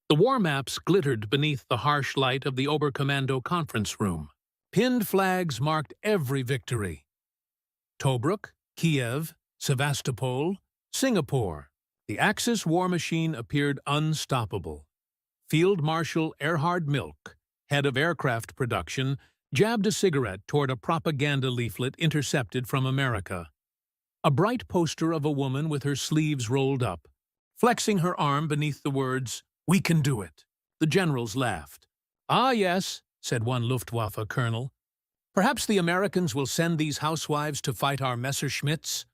The war maps glittered beneath the harsh light of the Oberkommando conference room. Pinned flags marked every victory. Tobruk, Kiev, Sevastopol, Singapore. The Axis war machine appeared unstoppable. Field Marshal Erhard Milch, head of aircraft production, jabbed a cigarette toward a propaganda leaflet intercepted from America. A bright poster of a woman with her sleeves rolled up, flexing her arm beneath the words, "We can do it." The generals laughed. "Ah, yes," said one Luftwaffe colonel. "Perhaps the Americans will send these housewives to fight our Messerschmitts."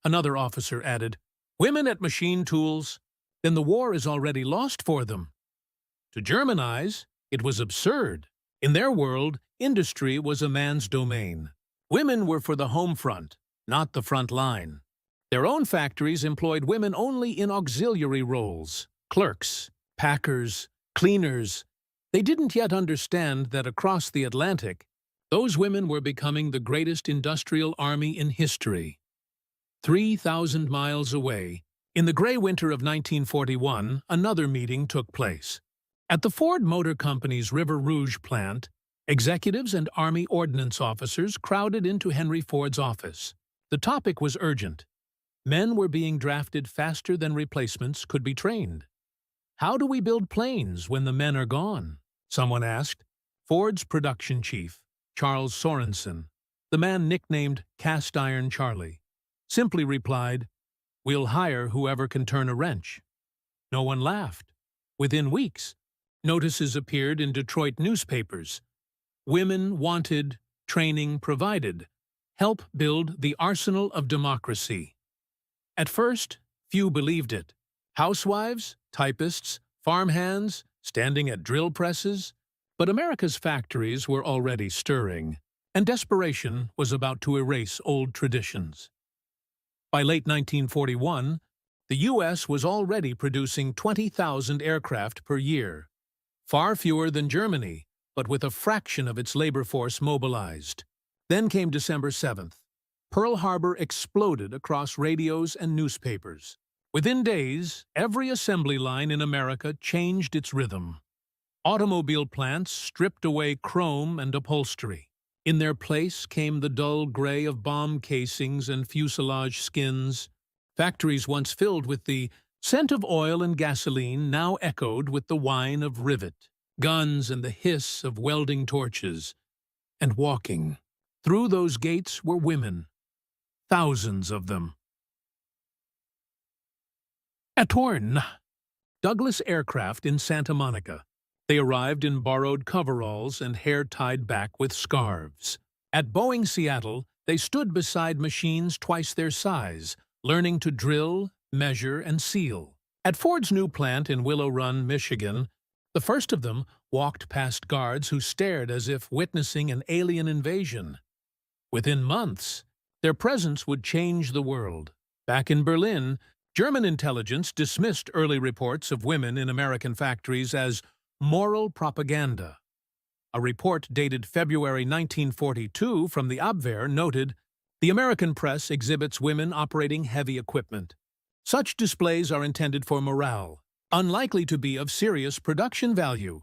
Another officer added, "Women at machine tools, then the war is already lost for them." To Germanize, it was absurd. In their world, industry was a man's domain. Women were for the home front, not the front line. Their own factories employed women only in auxiliary roles, clerks, packers, cleaners. They didn't yet understand that across the Atlantic, those women were becoming the greatest industrial army in history. 3,000 miles away, in the gray winter of 1941, another meeting took place. At the Ford Motor Company's River Rouge plant, executives and Army ordnance officers crowded into Henry Ford's office. The topic was urgent. Men were being drafted faster than replacements could be trained. "How do we build planes when the men are gone?" someone asked. Ford's production chief, Charles Sorensen, the man nicknamed Cast Iron Charlie, simply replied, "We'll hire whoever can turn a wrench." No one laughed. Within weeks, notices appeared in Detroit newspapers. Women wanted, training provided. Help build the arsenal of democracy. At first, few believed it. Housewives, typists, farmhands, standing at drill presses. But America's factories were already stirring, and desperation was about to erase old traditions. By late 1941, the U.S. was already producing 20,000 aircraft per year. Far fewer than Germany, but with a fraction of its labor force mobilized. Then came December 7th. Pearl Harbor exploded across radios and newspapers. Within days, every assembly line in America changed its rhythm. Automobile plants stripped away chrome and upholstery. In their place came the dull gray of bomb casings and fuselage skins. Factories once filled with the scent of oil and gasoline now echoed with the whine of rivet, guns and the hiss of welding torches. And walking through those gates were women, thousands of them. Atorn, Douglas Aircraft in Santa Monica. They arrived in borrowed coveralls and hair tied back with scarves. At Boeing Seattle, they stood beside machines twice their size, learning to drill, measure, and seal. At Ford's new plant in Willow Run, Michigan, the first of them walked past guards who stared as if witnessing an alien invasion. Within months, their presence would change the world. Back in Berlin, German intelligence dismissed early reports of women in American factories as moral propaganda. A report dated February 1942 from the Abwehr noted, "The American press exhibits women operating heavy equipment. Such displays are intended for morale, unlikely to be of serious production value."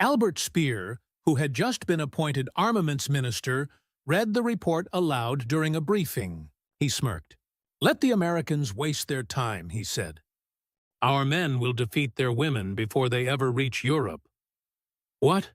Albert Speer, who had just been appointed armaments minister, read the report aloud during a briefing. He smirked. "Let the Americans waste their time," he said. "Our men will defeat their women before they ever reach Europe." What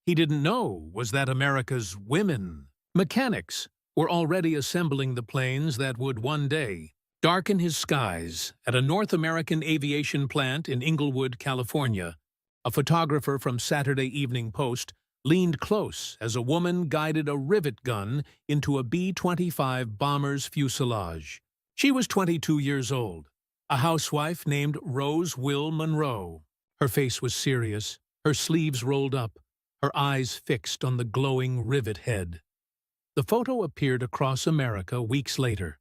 he didn't know was that America's women mechanics were already assembling the planes that would one day darken his skies. At a North American aviation plant in Inglewood, California, a photographer from Saturday Evening Post leaned close as a woman guided a rivet gun into a B-25 bomber's fuselage. She was 22 years old, a housewife named Rose Will Monroe. Her face was serious, her sleeves rolled up, her eyes fixed on the glowing rivet head. The photo appeared across America weeks later,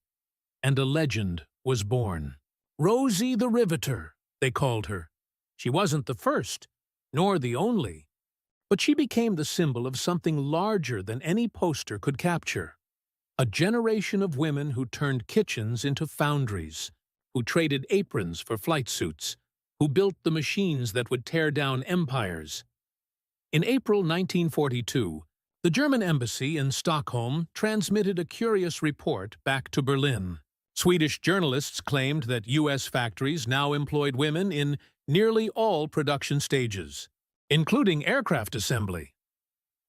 and a legend was born. Rosie the Riveter, they called her. She wasn't the first, nor the only, but she became the symbol of something larger than any poster could capture. A generation of women who turned kitchens into foundries, who traded aprons for flight suits, who built the machines that would tear down empires. In April 1942, the German embassy in Stockholm transmitted a curious report back to Berlin. Swedish journalists claimed that U.S. factories now employed women in nearly all production stages, including aircraft assembly.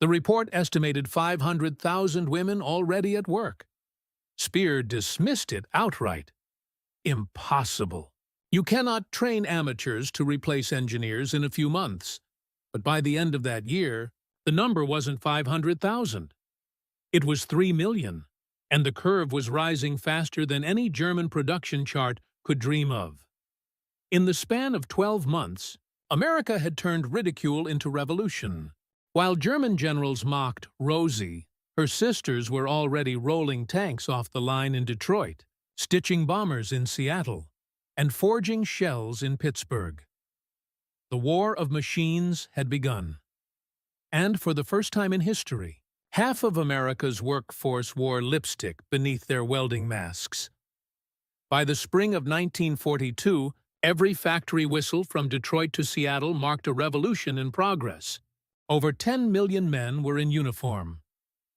The report estimated 500,000 women already at work. Speer dismissed it outright. Impossible. You cannot train amateurs to replace engineers in a few months. But by the end of that year, the number wasn't 500,000. It was 3 million, and the curve was rising faster than any German production chart could dream of. In the span of 12 months, America had turned ridicule into revolution. While German generals mocked Rosie, her sisters were already rolling tanks off the line in Detroit, stitching bombers in Seattle, and forging shells in Pittsburgh. The war of machines had begun. And for the first time in history, half of America's workforce wore lipstick beneath their welding masks. By the spring of 1942, every factory whistle from Detroit to Seattle marked a revolution in progress. Over 10 million men were in uniform.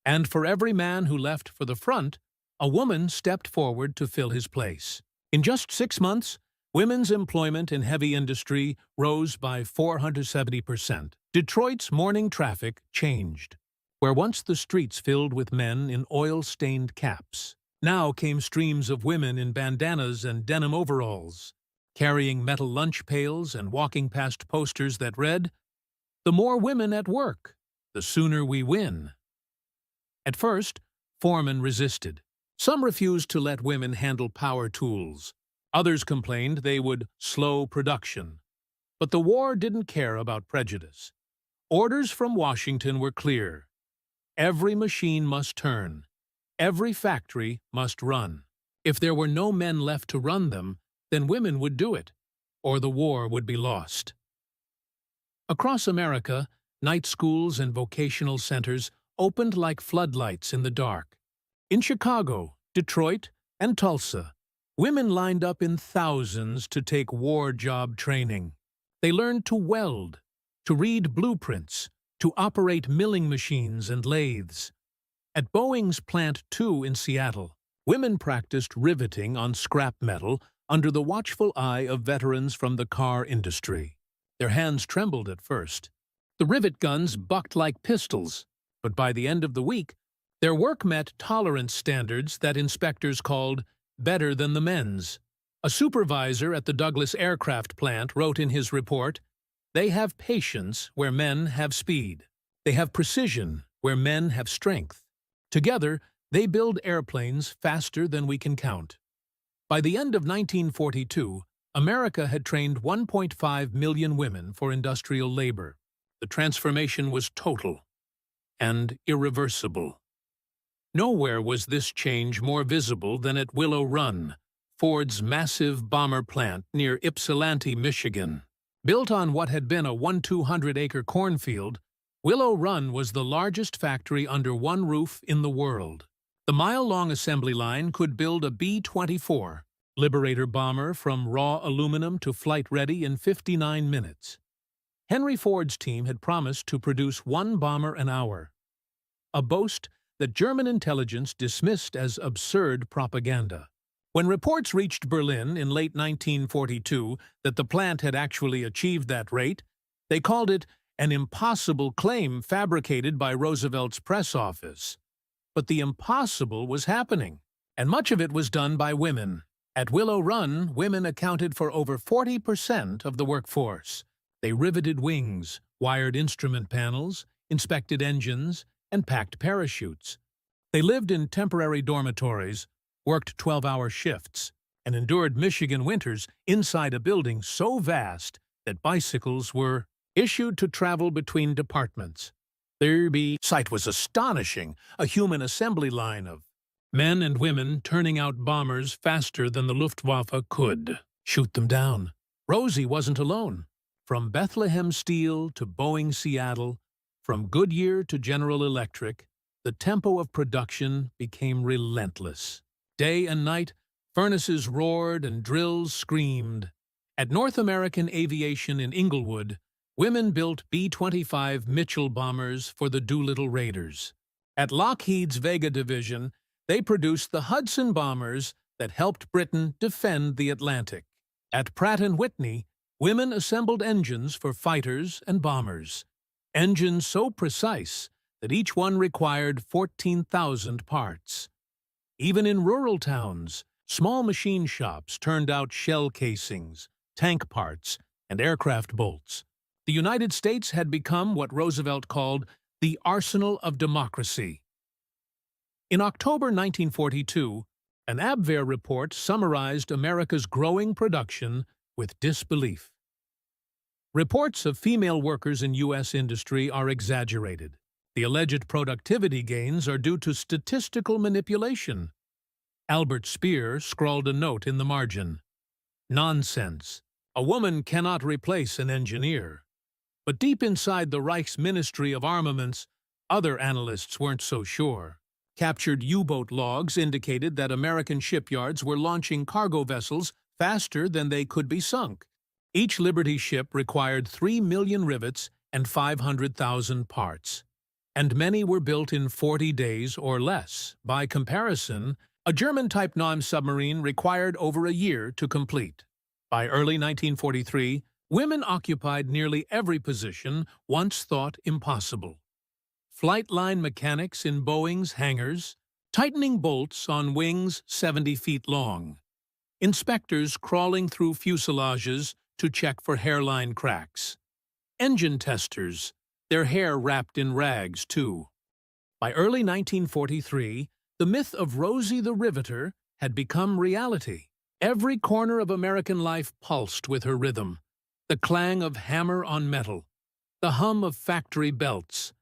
And for every man who left for the front, a woman stepped forward to fill his place. In just 6 months, women's employment in heavy industry rose by 470%. Detroit's morning traffic changed. Where once the streets filled with men in oil-stained caps, now came streams of women in bandanas and denim overalls, carrying metal lunch pails and walking past posters that read, "The more women at work, the sooner we win." At first, foremen resisted. Some refused to let women handle power tools. Others complained they would slow production. But the war didn't care about prejudice. Orders from Washington were clear. Every machine must turn. Every factory must run. If there were no men left to run them, then women would do it, or the war would be lost. Across America, night schools and vocational centers opened like floodlights in the dark. In Chicago, Detroit, and Tulsa, women lined up in thousands to take war job training. They learned to weld, to read blueprints, to operate milling machines and lathes. At Boeing's Plant 2 in Seattle, women practiced riveting on scrap metal under the watchful eye of veterans from the car industry. Their hands trembled at first. The rivet guns bucked like pistols, but by the end of the week, their work met tolerance standards that inspectors called better than the men's. A supervisor at the Douglas aircraft plant wrote in his report, "They have patience where men have speed. They have precision where men have strength. Together, they build airplanes faster than we can count." By the end of 1942, America had trained 1.5 million women for industrial labor. The transformation was total and irreversible. Nowhere was this change more visible than at Willow Run, Ford's massive bomber plant near Ypsilanti, Michigan. Built on what had been a 1,200-acre cornfield, Willow Run was the largest factory under one roof in the world. The mile-long assembly line could build a B-24 Liberator bomber from raw aluminum to flight-ready in 59 minutes. Henry Ford's team had promised to produce one bomber an hour, a boast that German intelligence dismissed as absurd propaganda. When reports reached Berlin in late 1942 that the plant had actually achieved that rate, they called it an impossible claim fabricated by Roosevelt's press office. But the impossible was happening, and much of it was done by women. At Willow Run, women accounted for over 40% of the workforce. They riveted wings, wired instrument panels, inspected engines, and packed parachutes. They lived in temporary dormitories, worked 12-hour shifts, and endured Michigan winters inside a building so vast that bicycles were issued to travel between departments. The sight was astonishing, a human assembly line of men and women turning out bombers faster than the Luftwaffe could shoot them down. Rosie wasn't alone. From Bethlehem Steel to Boeing Seattle, from Goodyear to General Electric, the tempo of production became relentless. Day and night, furnaces roared and drills screamed, At North American Aviation in Inglewood, women built B-25 Mitchell bombers for the Doolittle Raiders. At Lockheed's Vega division, they produced the Hudson bombers that helped Britain defend the Atlantic. At Pratt & Whitney, women assembled engines for fighters and bombers. Engines so precise that each one required 14,000 parts. Even in rural towns, small machine shops turned out shell casings, tank parts, and aircraft bolts. The United States had become what Roosevelt called the arsenal of democracy. In October 1942, an Abwehr report summarized America's growing production with disbelief. Reports of female workers in U.S. industry are exaggerated. The alleged productivity gains are due to statistical manipulation. Albert Speer scrawled a note in the margin. Nonsense. A woman cannot replace an engineer. But deep inside the Reich's Ministry of Armaments, other analysts weren't so sure. Captured U-boat logs indicated that American shipyards were launching cargo vessels faster than they could be sunk. Each Liberty ship required 3 million rivets and 500,000 parts. And many were built in 40 days or less. By comparison, a German-type non-submarine required over a year to complete. By early 1943, women occupied nearly every position once thought impossible. Flight line mechanics in Boeing's hangars, tightening bolts on wings 70 feet long, inspectors crawling through fuselages to check for hairline cracks, engine testers, their hair wrapped in rags too. By early 1943, the myth of Rosie the Riveter had become reality. Every corner of American life pulsed with her rhythm, the clang of hammer on metal, the hum of factory belts,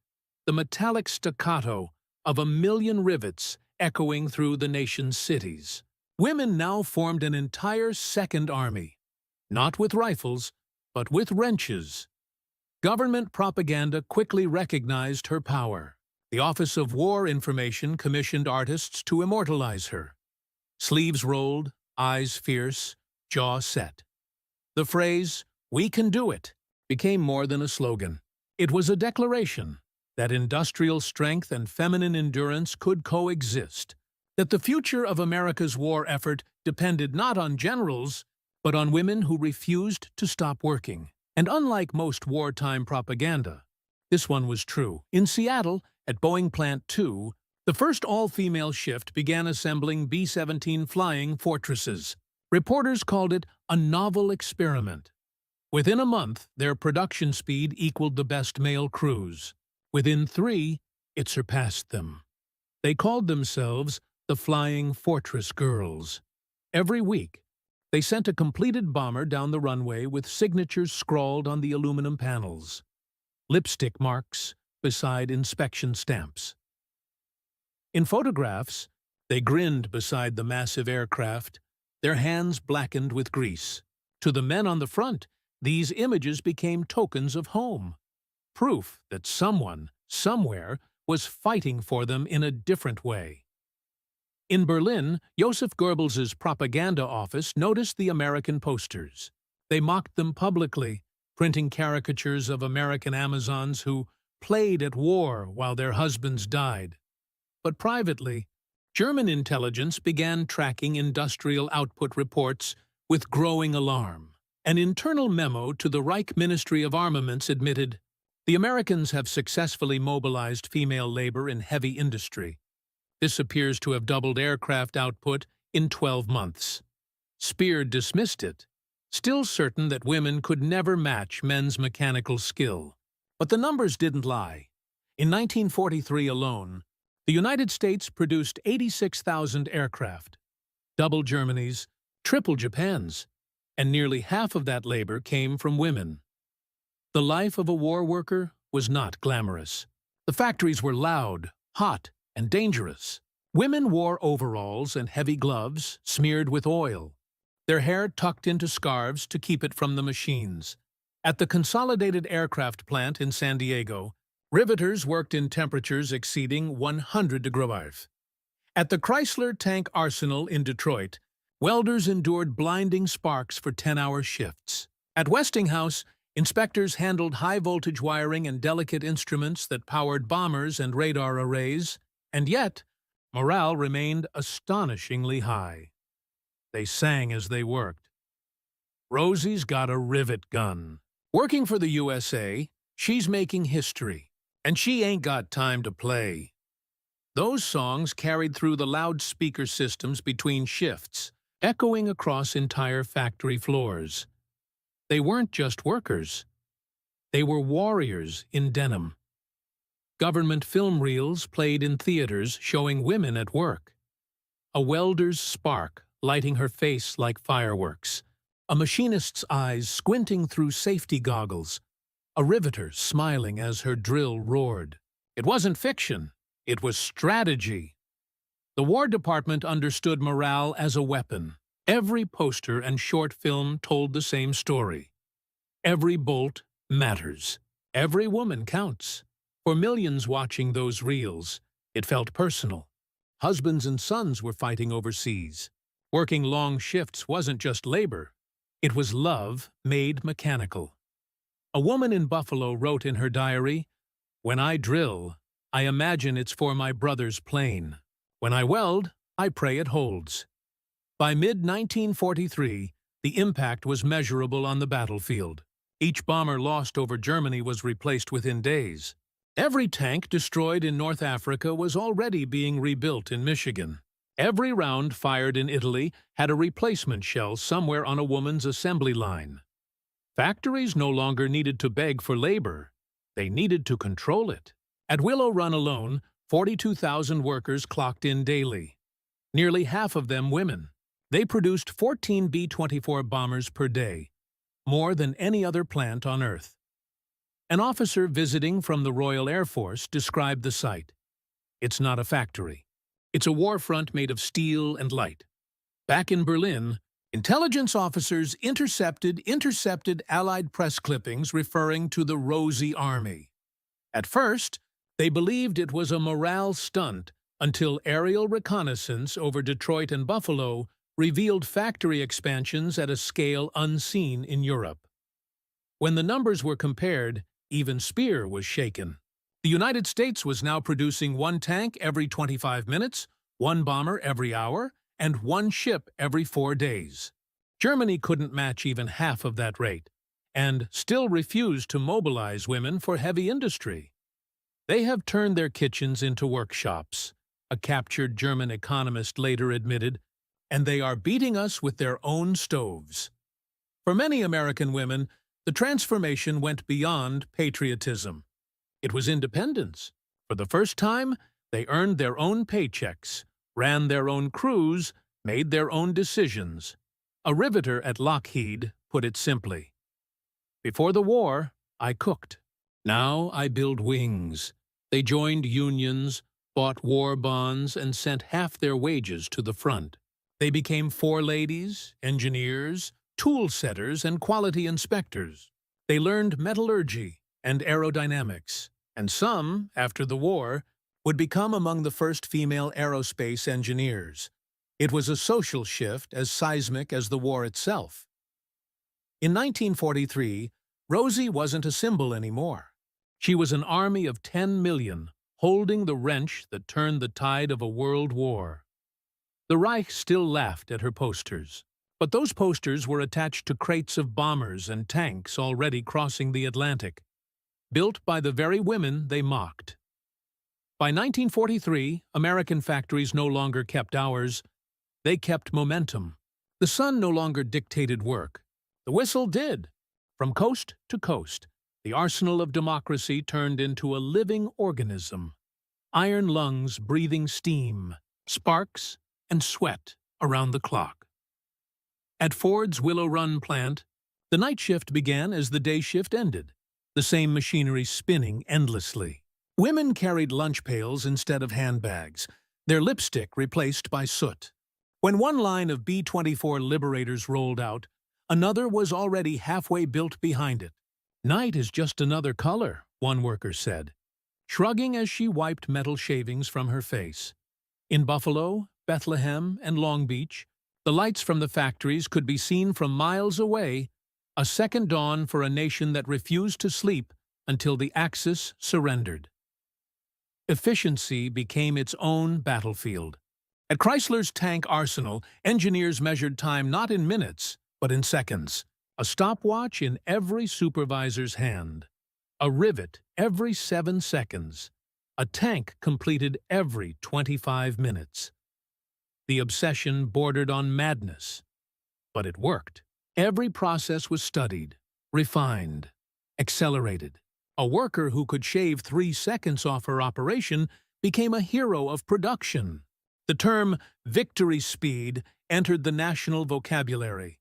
the metallic staccato of 1,000,000 rivets echoing through the nation's cities. Women now formed an entire second army, not with rifles, but with wrenches. Government propaganda quickly recognized her power. The Office of War Information commissioned artists to immortalize her. Sleeves rolled, eyes fierce, jaw set. The phrase, "We can do it," became more than a slogan. It was a declaration that industrial strength and feminine endurance could coexist, that the future of America's war effort depended not on generals, but on women who refused to stop working. And unlike most wartime propaganda, this one was true. In Seattle, at Boeing Plant 2, the first all-female shift began assembling B-17 flying fortresses. Reporters called it a novel experiment. Within a month, their production speed equaled the best male crews. Within 3, it surpassed them. They called themselves the Flying Fortress Girls. Every week, they sent a completed bomber down the runway with signatures scrawled on the aluminum panels, lipstick marks beside inspection stamps. In photographs, they grinned beside the massive aircraft, their hands blackened with grease. To the men on the front, these images became tokens of home, proof that someone, somewhere, was fighting for them in a different way. In Berlin, Joseph Goebbels's propaganda office noticed the American posters. They mocked them publicly, printing caricatures of American Amazons who played at war while their husbands died. But privately, German intelligence began tracking industrial output reports with growing alarm. An internal memo to the Reich Ministry of Armaments admitted, "The Americans have successfully mobilized female labor in heavy industry. This appears to have doubled aircraft output in 12 months." Speer dismissed it, still certain that women could never match men's mechanical skill. But the numbers didn't lie. In 1943 alone, the United States produced 86,000 aircraft, double Germany's, triple Japan's, and nearly half of that labor came from women. The life of a war worker was not glamorous. The factories were loud, hot, and dangerous. Women wore overalls and heavy gloves smeared with oil, their hair tucked into scarves to keep it from the machines. At the Consolidated Aircraft Plant in San Diego, riveters worked in temperatures exceeding 100 degrees. At the Chrysler Tank Arsenal in Detroit, Welders endured blinding sparks for 10-hour shifts. At Westinghouse, inspectors handled high-voltage wiring and delicate instruments that powered bombers and radar arrays, and yet, morale remained astonishingly high. They sang as they worked. Rosie's got a rivet gun. Working for the USA, she's making history, and she ain't got time to play. Those songs carried through the loudspeaker systems between shifts, echoing across entire factory floors. They weren't just workers. They were warriors in denim. Government film reels played in theaters showing women at work. A welder's spark lighting her face like fireworks. A machinist's eyes squinting through safety goggles. A riveter smiling as her drill roared. It wasn't fiction. It was strategy. The War Department understood morale as a weapon. Every poster and short film told the same story. Every bolt matters. Every woman counts. For millions watching those reels, it felt personal. Husbands and sons were fighting overseas. Working long shifts wasn't just labor. It was love made mechanical. A woman in Buffalo wrote in her diary, "When I drill, I imagine it's for my brother's plane. When I weld, I pray it holds." By mid-1943, the impact was measurable on the battlefield. Each bomber lost over Germany was replaced within days. Every tank destroyed in North Africa was already being rebuilt in Michigan. Every round fired in Italy had a replacement shell somewhere on a woman's assembly line. Factories no longer needed to beg for labor. They needed to control it. At Willow Run alone, 42,000 workers clocked in daily. Nearly half of them women. They produced 14 B-24 bombers per day, more than any other plant on Earth. An officer visiting from the Royal Air Force described the site. "It's not a factory. It's a war front made of steel and light." Back in Berlin, intelligence officers intercepted Allied press clippings referring to the Rosie Army. At first, they believed it was a morale stunt until aerial reconnaissance over Detroit and Buffalo revealed factory expansions at a scale unseen in Europe. When the numbers were compared, even Speer was shaken. The United States was now producing one tank every 25 minutes, one bomber every hour, and one ship every 4 days. Germany couldn't match even half of that rate, and still refused to mobilize women for heavy industry. "They have turned their kitchens into workshops," a captured German economist later admitted, "and they are beating us with their own stoves." For many American women, the transformation went beyond patriotism. It was independence. For the first time, they earned their own paychecks, ran their own crews, made their own decisions. A riveter at Lockheed put it simply, "Before the war, I cooked. Now I build wings." They joined unions, bought war bonds, and sent half their wages to the front. They became foreladies, engineers, tool setters, and quality inspectors. They learned metallurgy and aerodynamics, and some, after the war, would become among the first female aerospace engineers. It was a social shift as seismic as the war itself. In 1943, Rosie wasn't a symbol anymore. She was an army of 10 million, holding the wrench that turned the tide of a world war. The Reich still laughed at her posters, but those posters were attached to crates of bombers and tanks already crossing the Atlantic, built by the very women they mocked. By 1943, American factories no longer kept hours, they kept momentum. The sun no longer dictated work. The whistle did. From coast to coast, the arsenal of democracy turned into a living organism. Iron lungs breathing steam, sparks, and sweat around the clock. At Ford's Willow Run plant, the night shift began as the day shift ended, the same machinery spinning endlessly. Women carried lunch pails instead of handbags, their lipstick replaced by soot. When one line of B-24 Liberators rolled out, another was already halfway built behind it. "Night is just another color," one worker said, shrugging as she wiped metal shavings from her face. In Buffalo, Bethlehem, and Long Beach, The lights from the factories could be seen from miles away, a second dawn for a nation that refused to sleep until the Axis surrendered. Efficiency became its own battlefield. At Chrysler's tank arsenal, engineers measured time not in minutes, but in seconds. A stopwatch in every supervisor's hand. A rivet every 7 seconds. A tank completed every 25 minutes. The obsession bordered on madness. But it worked. Every process was studied, refined, accelerated. A worker who could shave 3 seconds off her operation became a hero of production. The term victory speed entered the national vocabulary.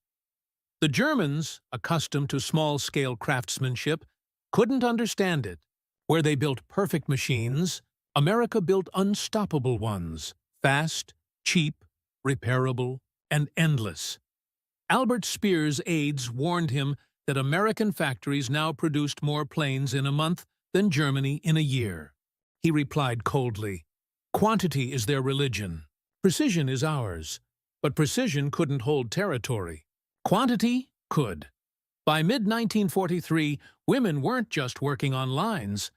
The Germans, accustomed to small-scale craftsmanship, couldn't understand it. Where they built perfect machines, America built unstoppable ones, fast, cheap, repairable, and endless. Albert Speer's aides warned him that American factories now produced more planes in a month than Germany in a year. He replied coldly, "Quantity is their religion. Precision is ours." But precision couldn't hold territory. Quantity could. By mid-1943, women weren't just working on lines.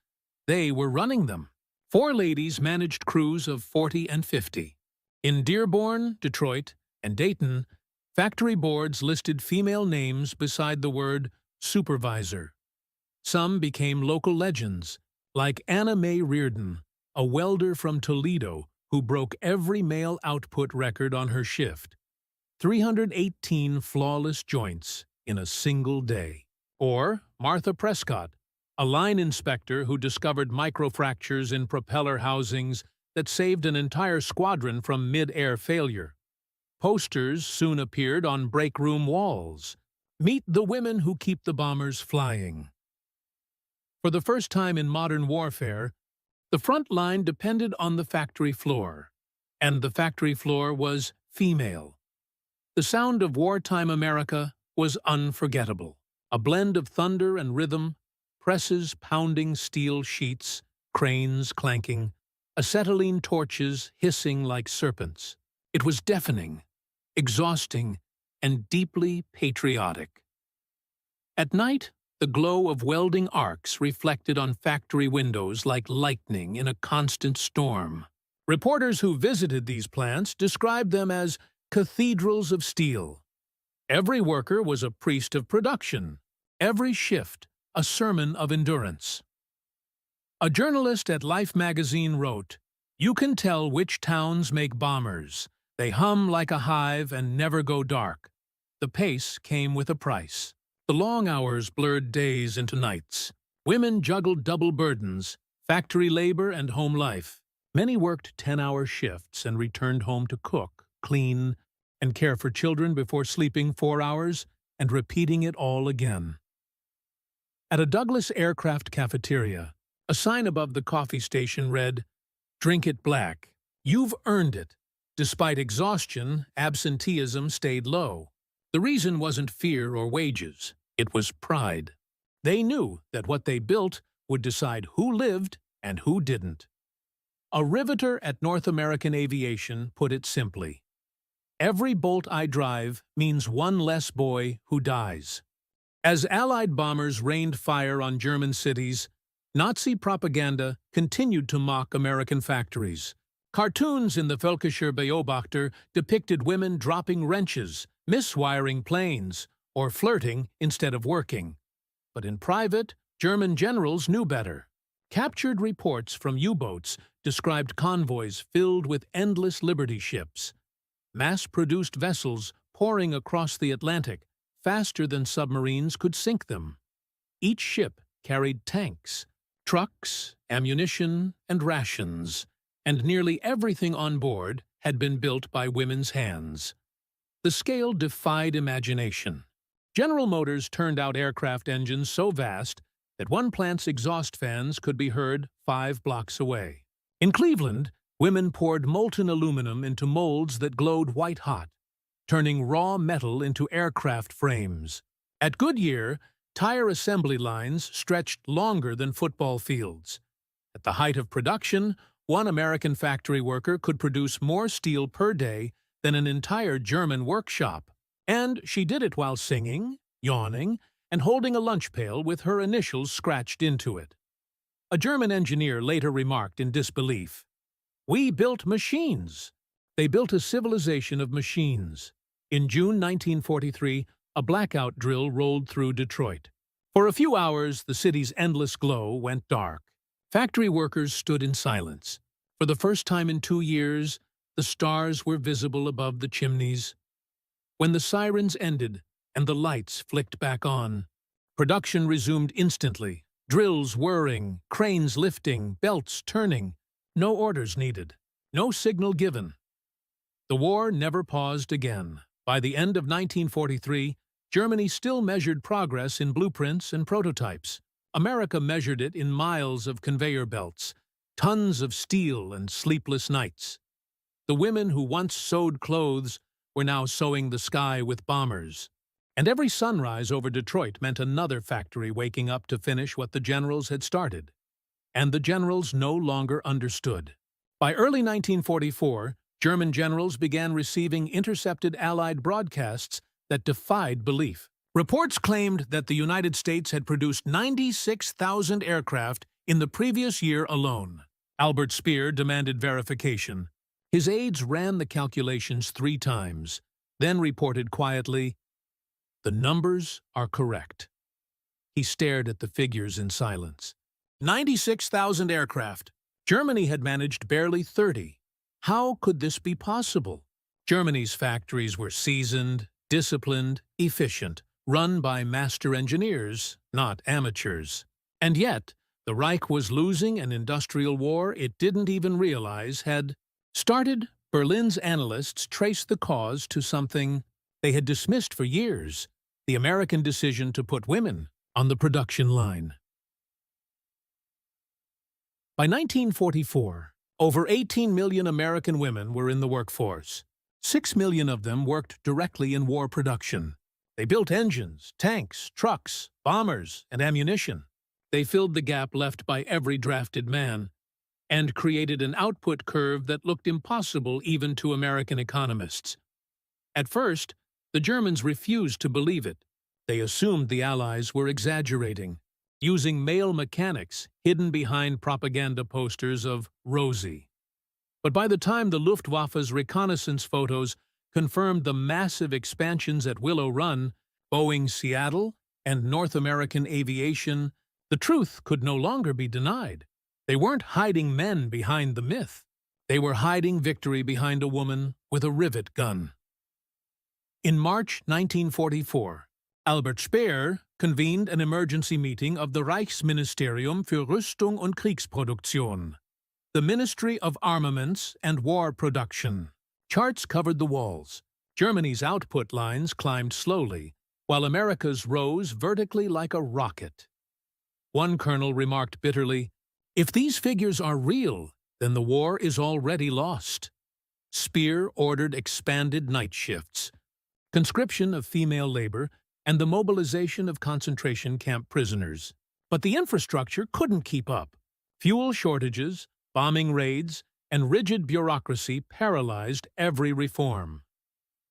They were running them. 4 ladies managed crews of 40 and 50. In Dearborn, Detroit, and Dayton, factory boards listed female names beside the word supervisor. Some became local legends, like Anna Mae Reardon, a welder from Toledo who broke every male output record on her shift. 318 flawless joints in a single day. Or Martha Prescott, a line inspector who discovered microfractures in propeller housings that saved an entire squadron from mid-air failure. Posters soon appeared on break room walls. "Meet the women who keep the bombers flying." For the first time in modern warfare, the front line depended on the factory floor, and the factory floor was female. The sound of wartime America was unforgettable. A blend of thunder and rhythm, presses pounding steel sheets, cranes clanking, acetylene torches hissing like serpents. It was deafening, exhausting, and deeply patriotic. At night, the glow of welding arcs reflected on factory windows like lightning in a constant storm. Reporters who visited these plants described them as cathedrals of steel. Every worker was a priest of production, every shift a sermon of endurance. A journalist at Life magazine wrote, "You can tell which towns make bombers. They hum like a hive and never go dark." The pace came with a price. The long hours blurred days into nights. Women juggled double burdens, factory labor and home life. Many worked 10-hour shifts and returned home to cook, clean, and care for children before sleeping 4 hours and repeating it all again. At a Douglas aircraft cafeteria, a sign above the coffee station read, "Drink it black. You've earned it." Despite exhaustion, absenteeism stayed low. The reason wasn't fear or wages. It was pride. They knew that what they built would decide who lived and who didn't. A riveter at North American Aviation put it simply, "Every bolt I drive means one less boy who dies." As Allied bombers rained fire on German cities, Nazi propaganda continued to mock American factories. Cartoons in the Völkischer Beobachter depicted women dropping wrenches, miswiring planes, or flirting instead of working. But in private, German generals knew better. Captured reports from U-boats described convoys filled with endless liberty ships, mass-produced vessels pouring across the Atlantic faster than submarines could sink them. Each ship carried tanks, trucks, ammunition, and rations, and nearly everything on board had been built by women's hands. The scale defied imagination. General Motors turned out aircraft engines so vast that one plant's exhaust fans could be heard 5 blocks away. In Cleveland, women poured molten aluminum into molds that glowed white-hot, turning raw metal into aircraft frames. At Goodyear, tire assembly lines stretched longer than football fields. At the height of production, one American factory worker could produce more steel per day than an entire German workshop. And she did it while singing, yawning, and holding a lunch pail with her initials scratched into it. A German engineer later remarked in disbelief, "We built machines." They built a civilization of machines. In June 1943, a blackout drill rolled through Detroit. For a few hours, the city's endless glow went dark. Factory workers stood in silence. For the first time in 2 years, the stars were visible above the chimneys. When the sirens ended and the lights flicked back on, production resumed instantly, drills whirring, cranes lifting, belts turning. No orders needed, no signal given. The war never paused again. By the end of 1943, Germany still measured progress in blueprints and prototypes. America measured it in miles of conveyor belts, tons of steel and sleepless nights. The women who once sewed clothes were now sewing the sky with bombers. And every sunrise over Detroit meant another factory waking up to finish what the generals had started. And the generals no longer understood. By early 1944, German generals began receiving intercepted Allied broadcasts that defied belief. Reports claimed that the United States had produced 96,000 aircraft in the previous year alone. Albert Speer demanded verification. His aides ran the calculations 3 times, then reported quietly, "The numbers are correct." He stared at the figures in silence. 96,000 aircraft. Germany had managed barely 30. How could this be possible? Germany's factories were seasoned, disciplined, efficient, run by master engineers, not amateurs. And yet, the Reich was losing an industrial war it didn't even realize had started. Berlin's analysts traced the cause to something they had dismissed for years: the American decision to put women on the production line. By 1944, over 18 million American women were in the workforce. 6 million of them worked directly in war production. They built engines, tanks, trucks, bombers, and ammunition. They filled the gap left by every drafted man and created an output curve that looked impossible even to American economists. At first, the Germans refused to believe it. They assumed the Allies were exaggerating, using male mechanics hidden behind propaganda posters of Rosie. But by the time the Luftwaffe's reconnaissance photos confirmed the massive expansions at Willow Run, Boeing Seattle, and North American aviation, the truth could no longer be denied. They weren't hiding men behind the myth. They were hiding victory behind a woman with a rivet gun. In March 1944, Albert Speer convened an emergency meeting of the Reichsministerium für Rüstung und Kriegsproduktion, the Ministry of Armaments and War Production. Charts covered the walls. Germany's output lines climbed slowly, while America's rose vertically like a rocket. One colonel remarked bitterly, "If these figures are real, then the war is already lost." Speer ordered expanded night shifts, conscription of female labor, and the mobilization of concentration camp prisoners. But the infrastructure couldn't keep up. Fuel shortages, bombing raids, and rigid bureaucracy paralyzed every reform.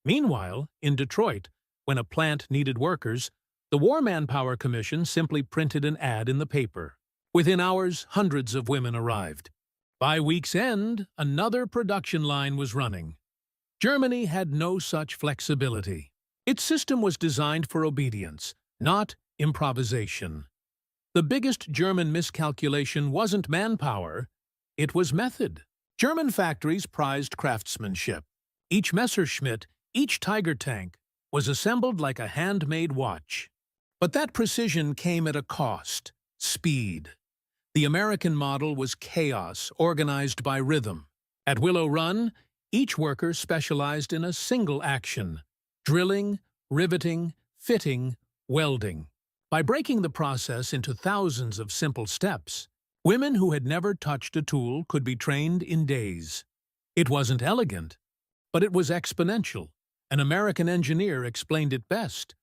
Meanwhile, in Detroit, when a plant needed workers, the War Manpower Commission simply printed an ad in the paper. Within hours, hundreds of women arrived. By week's end, another production line was running. Germany had no such flexibility. Its system was designed for obedience, not improvisation. The biggest German miscalculation wasn't manpower, it was method. German factories prized craftsmanship. Each Messerschmitt, each Tiger tank, was assembled like a handmade watch. But that precision came at a cost: speed. The American model was chaos, organized by rhythm. At Willow Run, each worker specialized in a single action: drilling, riveting, fitting, welding. By breaking the process into thousands of simple steps, women who had never touched a tool could be trained in days. It wasn't elegant, but it was exponential. An American engineer explained it best: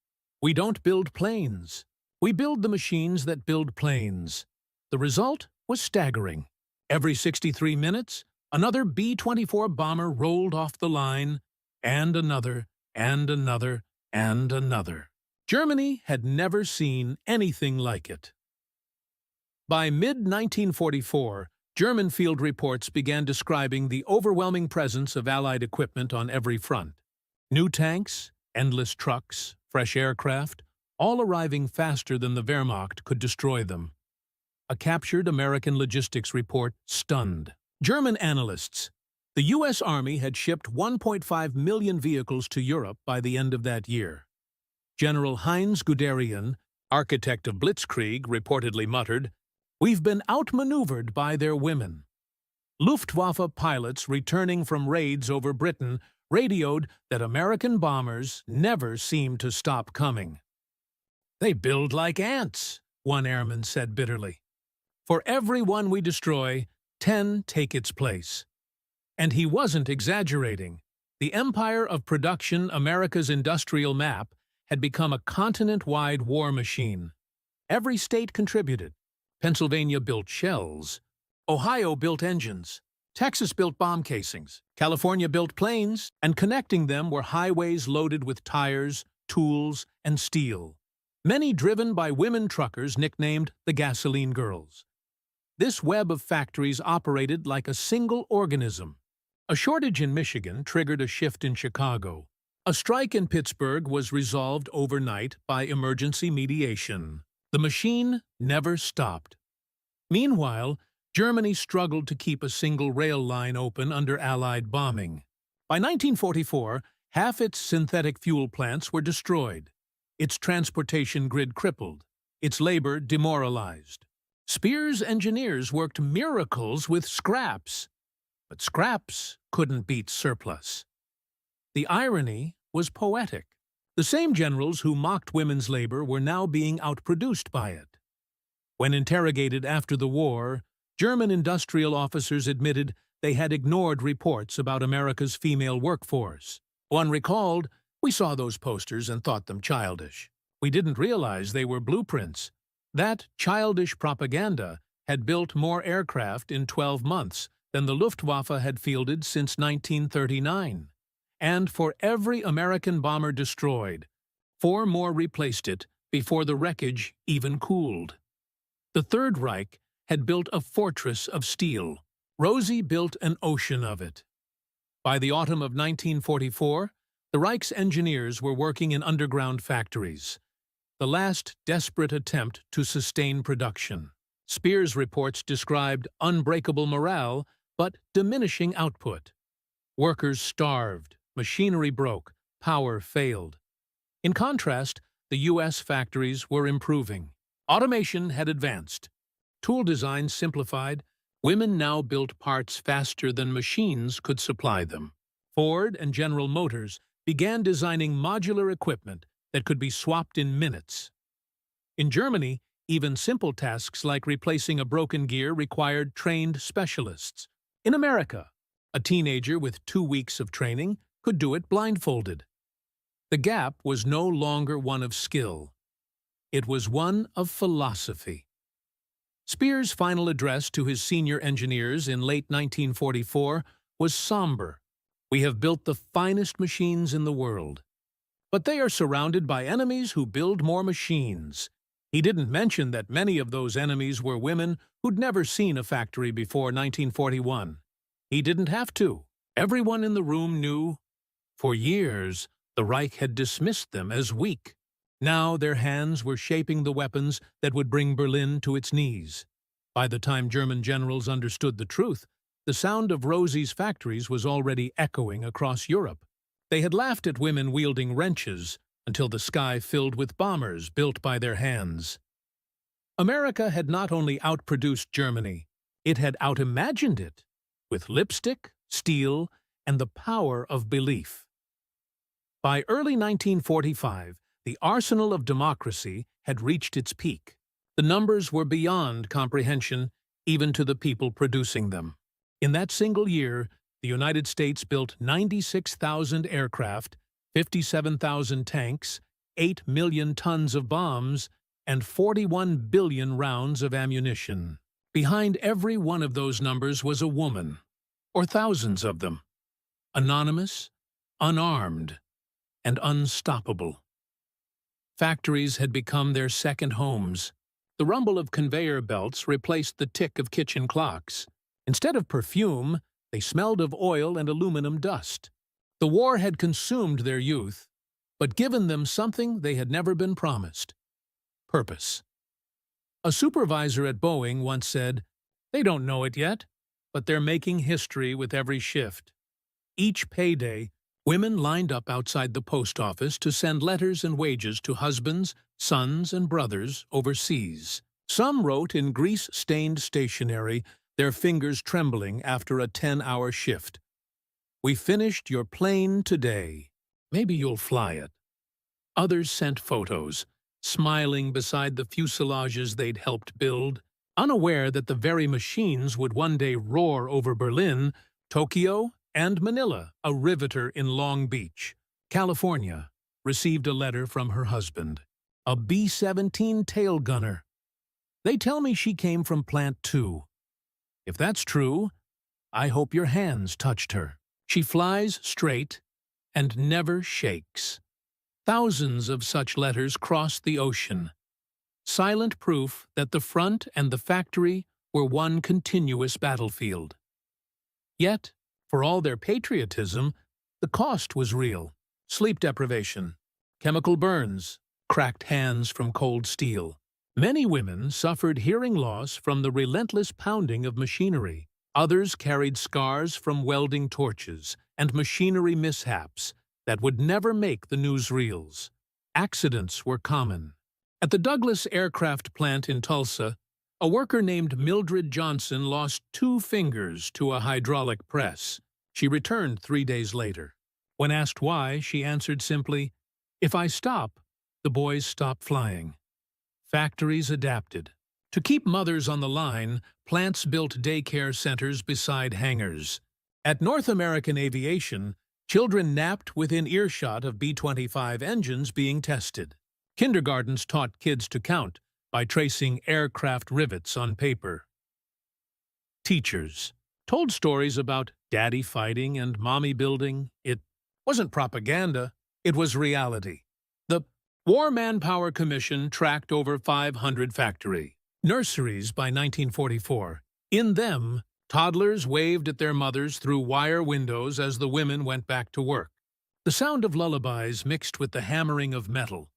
"We don't build planes. We build the machines that build planes." The result was staggering. Every 63 minutes, another B-24 bomber rolled off the line, and another, and another, and another. Germany had never seen anything like it. By mid-1944, German field reports began describing the overwhelming presence of Allied equipment on every front. New tanks, endless trucks, fresh aircraft, all arriving faster than the Wehrmacht could destroy them. A captured American logistics report stunned German analysts. The U.S. Army had shipped 1.5 million vehicles to Europe by the end of that year. General Heinz Guderian, architect of Blitzkrieg, reportedly muttered, "We've been outmaneuvered by their women." Luftwaffe pilots returning from raids over Britain radioed that American bombers never seemed to stop coming. "They build like ants," one airman said bitterly. "For every one we destroy, 10 take its place." And he wasn't exaggerating. The empire of production, America's industrial map, had become a continent-wide war machine. Every state contributed. Pennsylvania built shells. Ohio built engines. Texas built bomb casings. California built planes, and connecting them were highways loaded with tires, tools, and steel. Many driven by women truckers nicknamed the Gasoline Girls. This web of factories operated like a single organism. A shortage in Michigan triggered a shift in Chicago. A strike in Pittsburgh was resolved overnight by emergency mediation. The machine never stopped. Meanwhile, Germany struggled to keep a single rail line open under Allied bombing. By 1944, half its synthetic fuel plants were destroyed, its transportation grid crippled, its labor demoralized. Speer's engineers worked miracles with scraps, but scraps couldn't beat surplus. The irony was poetic. The same generals who mocked women's labor were now being outproduced by it. When interrogated after the war, German industrial officers admitted they had ignored reports about America's female workforce. One recalled, "We saw those posters and thought them childish. We didn't realize they were blueprints." That childish propaganda had built more aircraft in 12 months than the Luftwaffe had fielded since 1939. And for every American bomber destroyed, 4 more replaced it before the wreckage even cooled. The Third Reich had built a fortress of steel. Rosie built an ocean of it. By the autumn of 1944, the Reich's engineers were working in underground factories, the last desperate attempt to sustain production. Speer's reports described unbreakable morale, but diminishing output. Workers starved, machinery broke, power failed. In contrast, the U.S. factories were improving. Automation had advanced. Tool design simplified. Women now built parts faster than machines could supply them. Ford and General Motors began designing modular equipment that could be swapped in minutes. In Germany, even simple tasks like replacing a broken gear required trained specialists. In America, a teenager with 2 weeks of training could do it blindfolded. The gap was no longer one of skill. It was one of philosophy. Speer's final address to his senior engineers in late 1944 was somber. "We have built the finest machines in the world, but they are surrounded by enemies who build more machines." He didn't mention that many of those enemies were women who'd never seen a factory before 1941. He didn't have to. Everyone in the room knew. For years, the Reich had dismissed them as weak. Now their hands were shaping the weapons that would bring Berlin to its knees. By the time German generals understood the truth, the sound of Rosie's factories was already echoing across Europe. They had laughed at women wielding wrenches until the sky filled with bombers built by their hands. America had not only outproduced Germany, it had outimagined it, with lipstick, steel, and the power of belief. By early 1945, the arsenal of democracy had reached its peak. The numbers were beyond comprehension, even to the people producing them. In that single year, the United States built 96,000 aircraft, 57,000 tanks, 8 million tons of bombs, and 41 billion rounds of ammunition. Behind every one of those numbers was a woman, or thousands of them. Anonymous, unarmed, and unstoppable. Factories had become their second homes. The rumble of conveyor belts replaced the tick of kitchen clocks. Instead of perfume, they smelled of oil and aluminum dust. The war had consumed their youth, but given them something they had never been promised: purpose. A supervisor at Boeing once said, "They don't know it yet, but they're making history with every shift." Each payday, women lined up outside the post office to send letters and wages to husbands, sons, and brothers overseas. Some wrote in grease-stained stationery, their fingers trembling after a 10-hour shift. "We finished your plane today. Maybe you'll fly it." Others sent photos, smiling beside the fuselages they'd helped build, unaware that the very machines would one day roar over Berlin, Tokyo, and Manila. A riveter in Long Beach, California, received a letter from her husband, a B-17 tail gunner. "They tell me she came from Plant 2. If that's true, I hope your hands touched her. She flies straight and never shakes." Thousands of such letters crossed the ocean, silent proof that the front and the factory were one continuous battlefield. Yet, for all their patriotism, the cost was real: sleep deprivation, chemical burns, cracked hands from cold steel. Many women suffered hearing loss from the relentless pounding of machinery. Others carried scars from welding torches and machinery mishaps that would never make the newsreels. Accidents were common. At the Douglas aircraft plant in Tulsa, a worker named Mildred Johnson lost 2 fingers to a hydraulic press. She returned 3 days later. When asked why, she answered simply, "If I stop, the boys stop flying." Factories adapted. To keep mothers on the line, plants built daycare centers beside hangars. At North American Aviation, children napped within earshot of B-25 engines being tested. Kindergartens taught kids to count by tracing aircraft rivets on paper. Teachers told stories about daddy fighting and mommy building. It wasn't propaganda, it was reality. The War Manpower Commission tracked over 500 factory nurseries by 1944. In them, toddlers waved at their mothers through wire windows as the women went back to work. The sound of lullabies mixed with the hammering of metal.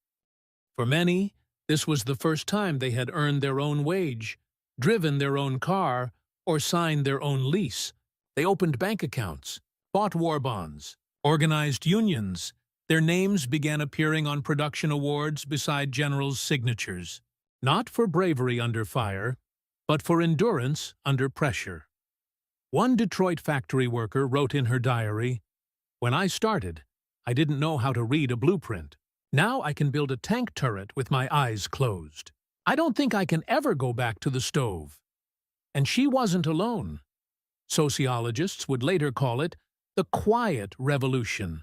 For many, this was the first time they had earned their own wage, driven their own car, or signed their own lease. They opened bank accounts, bought war bonds, organized unions. Their names began appearing on production awards beside generals' signatures, not for bravery under fire, but for endurance under pressure. One Detroit factory worker wrote in her diary, "When I started, I didn't know how to read a blueprint. Now I can build a tank turret with my eyes closed. I don't think I can ever go back to the stove." And she wasn't alone. Sociologists would later call it the quiet revolution,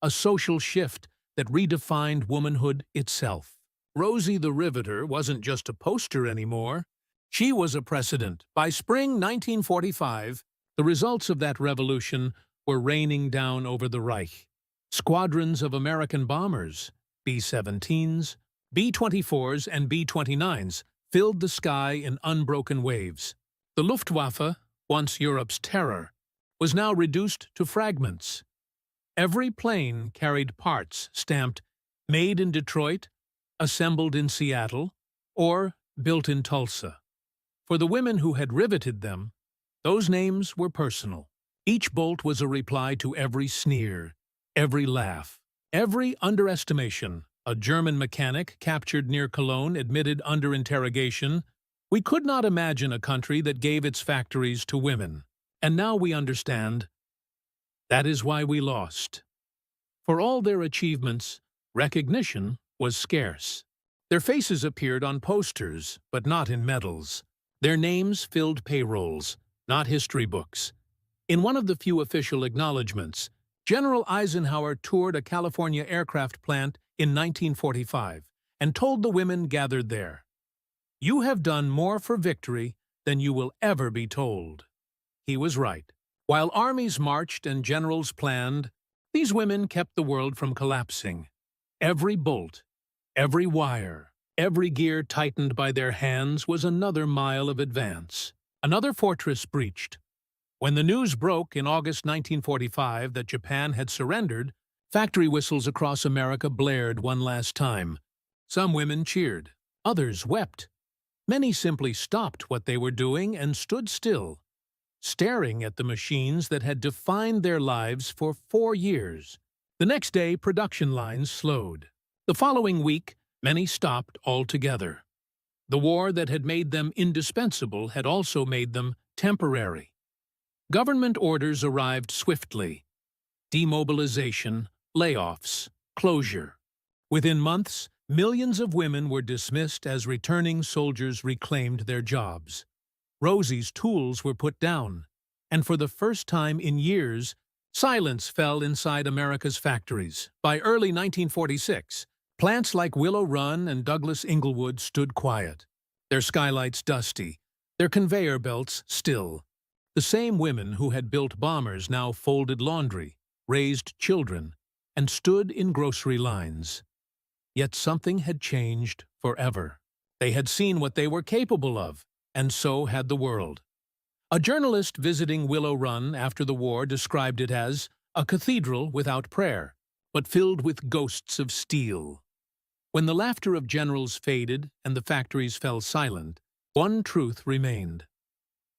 a social shift that redefined womanhood itself. Rosie the Riveter wasn't just a poster anymore. She was a precedent. By spring 1945, the results of that revolution were raining down over the Reich. Squadrons of American bombers, B-17s, B-24s, and B-29s filled the sky in unbroken waves. The Luftwaffe, once Europe's terror, was now reduced to fragments. Every plane carried parts stamped "Made in Detroit," "Assembled in Seattle," or "Built in Tulsa." For the women who had riveted them, those names were personal. Each bolt was a reply to every sneer, every laugh, every underestimation. A German mechanic captured near Cologne admitted under interrogation, "We could not imagine a country that gave its factories to women. And now we understand. That is why we lost." For all their achievements, recognition was scarce. Their faces appeared on posters, but not in medals. Their names filled payrolls, not history books. In one of the few official acknowledgments, General Eisenhower toured a California aircraft plant in 1945 and told the women gathered there, "You have done more for victory than you will ever be told." He was right. While armies marched and generals planned, These women kept the world from collapsing. Every bolt, every wire, every gear tightened by their hands was another mile of advance. Another fortress breached. When the news broke in August 1945 that Japan had surrendered, factory whistles across America blared one last time. Some women cheered. Others wept. Many simply stopped what they were doing and stood still, staring at the machines that had defined their lives for 4 years. The next day, production lines slowed. The following week, many stopped altogether. The war that had made them indispensable had also made them temporary. Government orders arrived swiftly. Demobilization, layoffs, closure. Within months, millions of women were dismissed as returning soldiers reclaimed their jobs. Rosie's tools were put down, and for the first time in years, silence fell inside America's factories. By early 1946, plants like Willow Run and Douglas Inglewood stood quiet, their skylights dusty, their conveyor belts still. The same women who had built bombers now folded laundry, raised children, and stood in grocery lines. Yet something had changed forever. They had seen what they were capable of, and so had the world. A journalist visiting Willow Run after the war described it as a cathedral without prayer, but filled with ghosts of steel. When the laughter of generals faded and the factories fell silent, one truth remained.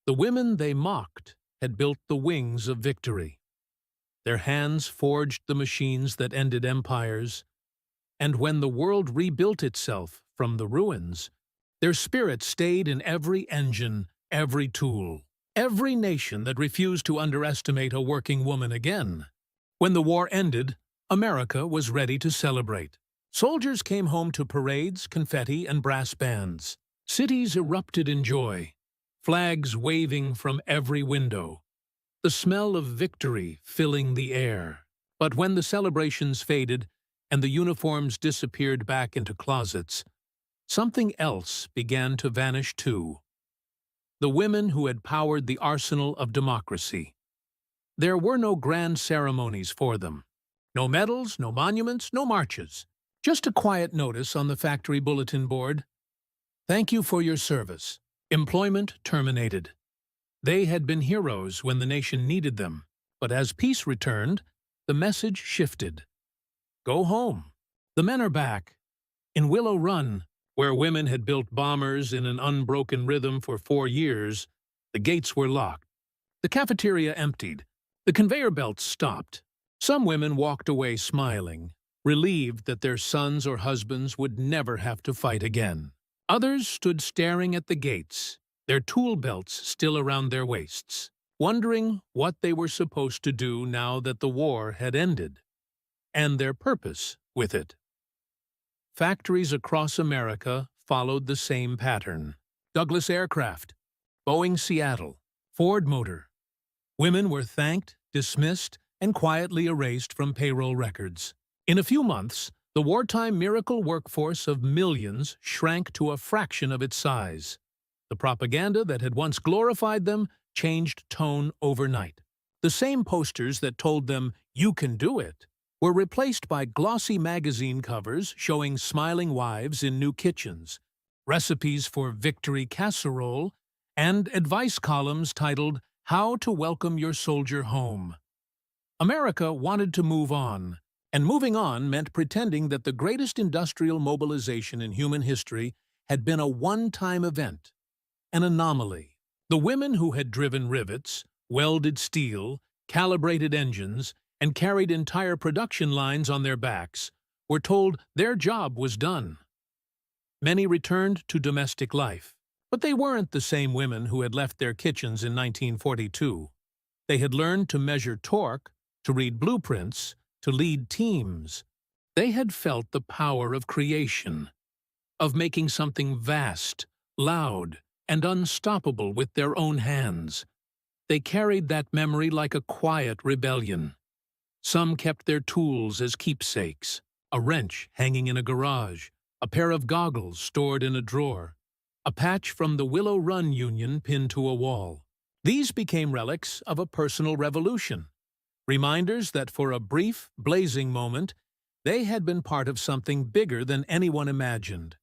The women they mocked had built the wings of victory. Their hands forged the machines that ended empires, and when the world rebuilt itself from the ruins, their spirit stayed in every engine, every tool, every nation that refused to underestimate a working woman again. When the war ended, America was ready to celebrate. Soldiers came home to parades, confetti, and brass bands. Cities erupted in joy, flags waving from every window, the smell of victory filling the air. But when the celebrations faded and the uniforms disappeared back into closets, something else began to vanish too. The women who had powered the arsenal of democracy. There were no grand ceremonies for them. No medals, no monuments, no marches. Just a quiet notice on the factory bulletin board. Thank you for your service. Employment terminated. They had been heroes when the nation needed them, but as peace returned, the message shifted. Go home. The men are back. In Willow Run, where women had built bombers in an unbroken rhythm for 4 years, the gates were locked. The cafeteria emptied. The conveyor belts stopped. Some women walked away smiling, relieved that their sons or husbands would never have to fight again. Others stood staring at the gates, their tool belts still around their waists, wondering what they were supposed to do now that the war had ended, and their purpose with it. Factories across America followed the same pattern. Douglas Aircraft, Boeing Seattle, Ford Motor. Women were thanked, dismissed, and quietly erased from payroll records. In a few months, the wartime miracle workforce of millions shrank to a fraction of its size. The propaganda that had once glorified them changed tone overnight. The same posters that told them, "You can do it," were replaced by glossy magazine covers showing smiling wives in new kitchens, recipes for victory casserole, and advice columns titled, "How to Welcome Your Soldier Home." America wanted to move on, and moving on meant pretending that the greatest industrial mobilization in human history had been a one-time event, an anomaly. The women who had driven rivets, welded steel, calibrated engines, and carried entire production lines on their backs were told their job was done. Many returned to domestic life, but they weren't the same women who had left their kitchens in 1942. They had learned to measure torque, to read blueprints, to lead teams. They had felt the power of creation, of making something vast, loud, and unstoppable with their own hands. They carried that memory like a quiet rebellion. Some kept their tools as keepsakes, a wrench hanging in a garage, a pair of goggles stored in a drawer, a patch from the Willow Run Union pinned to a wall. These became relics of a personal revolution. reminders that for a brief, blazing moment, they had been part of something bigger than anyone imagined.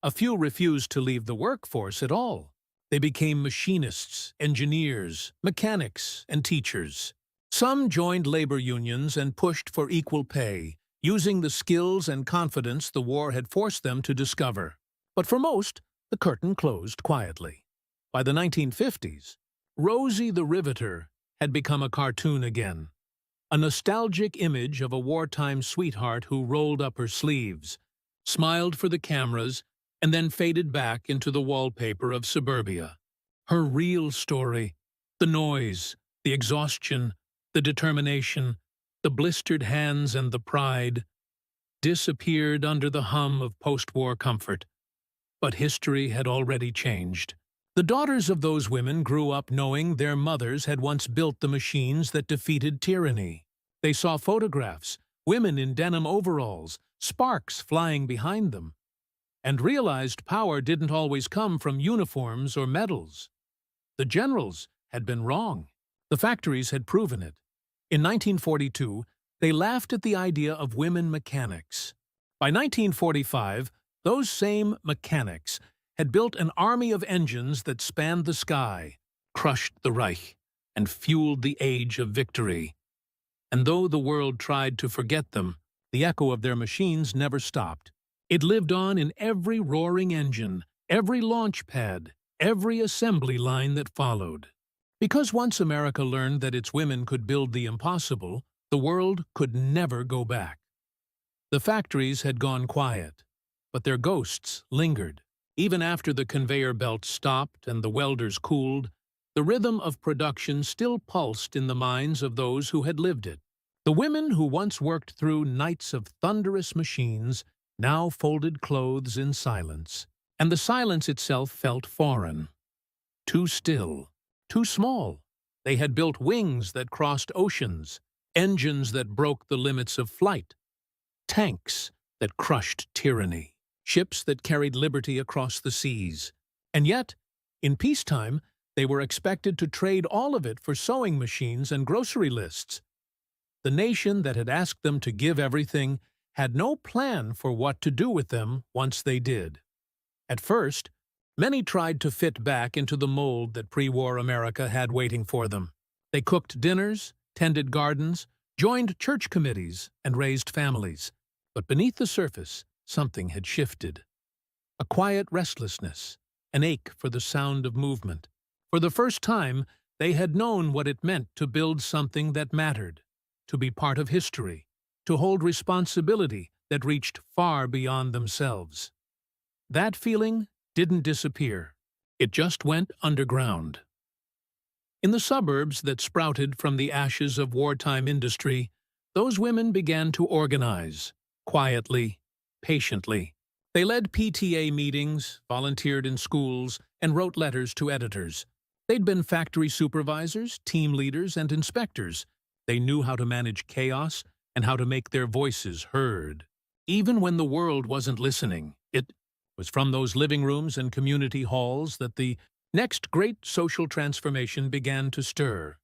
A few refused to leave the workforce at all. They became machinists, engineers, mechanics, and teachers. Some joined labor unions and pushed for equal pay, using the skills and confidence the war had forced them to discover. But for most, the curtain closed quietly. By the 1950s, Rosie the Riveter had become a cartoon again. A nostalgic image of a wartime sweetheart who rolled up her sleeves, smiled for the cameras, and then faded back into the wallpaper of suburbia. Her real story, the noise, the exhaustion, the determination, the blistered hands and the pride, disappeared under the hum of post-war comfort. But history had already changed. The daughters of those women grew up knowing their mothers had once built the machines that defeated tyranny. They saw photographs, women in denim overalls, sparks flying behind them, and realized power didn't always come from uniforms or medals. The generals had been wrong. The factories had proven it. In 1942, they laughed at the idea of women mechanics. By 1945, those same mechanics had built an army of engines that spanned the sky, crushed the Reich, and fueled the age of victory. And though the world tried to forget them, the echo of their machines never stopped. It lived on in every roaring engine, every launch pad, every assembly line that followed. Because once America learned that its women could build the impossible, the world could never go back. The factories had gone quiet, but their ghosts lingered. Even after the conveyor belts stopped and the welders cooled, the rhythm of production still pulsed in the minds of those who had lived it. The women who once worked through nights of thunderous machines now folded clothes in silence, and the silence itself felt foreign. Too still, too small. They had built wings that crossed oceans, engines that broke the limits of flight, tanks that crushed tyranny, ships that carried liberty across the seas. And yet, in peacetime, they were expected to trade all of it for sewing machines and grocery lists. The nation that had asked them to give everything had no plan for what to do with them once they did. At first, many tried to fit back into the mold that pre-war America had waiting for them. They cooked dinners, tended gardens, joined church committees, and raised families. But beneath the surface, something had shifted. A quiet restlessness, an ache for the sound of movement. For the first time, they had known what it meant to build something that mattered, to be part of history, to hold responsibility that reached far beyond themselves. That feeling didn't disappear. It just went underground. In the suburbs that sprouted from the ashes of wartime industry, those women began to organize, quietly, patiently. They led PTA meetings, volunteered in schools, and wrote letters to editors. They'd been factory supervisors, team leaders, and inspectors. They knew how to manage chaos and how to make their voices heard. Even when the world wasn't listening, it was from those living rooms and community halls that the next great social transformation began to stir.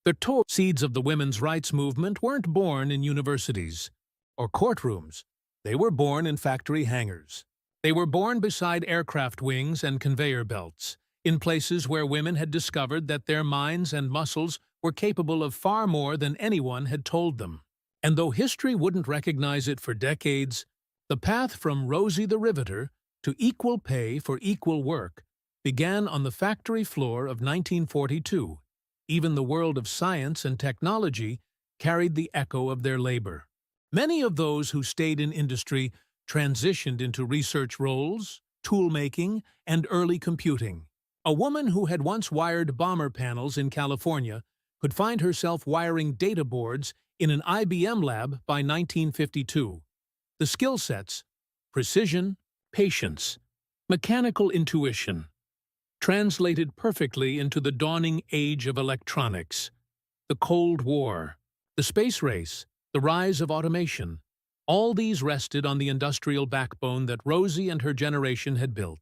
The seeds of the women's rights movement weren't born in universities or courtrooms. They were born in factory hangars. They were born beside aircraft wings and conveyor belts, in places where women had discovered that their minds and muscles were capable of far more than anyone had told them. And though history wouldn't recognize it for decades, the path from Rosie the Riveter to equal pay for equal work began on the factory floor of 1942. Even the world of science and technology carried the echo of their labor. Many of those who stayed in industry transitioned into research roles, tool-making, and early computing. A woman who had once wired bomber panels in California could find herself wiring data boards in an IBM lab by 1952. The skill sets: precision, patience, mechanical intuition, translated perfectly into the dawning age of electronics, the Cold War, the space race, the rise of automation. All these rested on the industrial backbone that Rosie and her generation had built.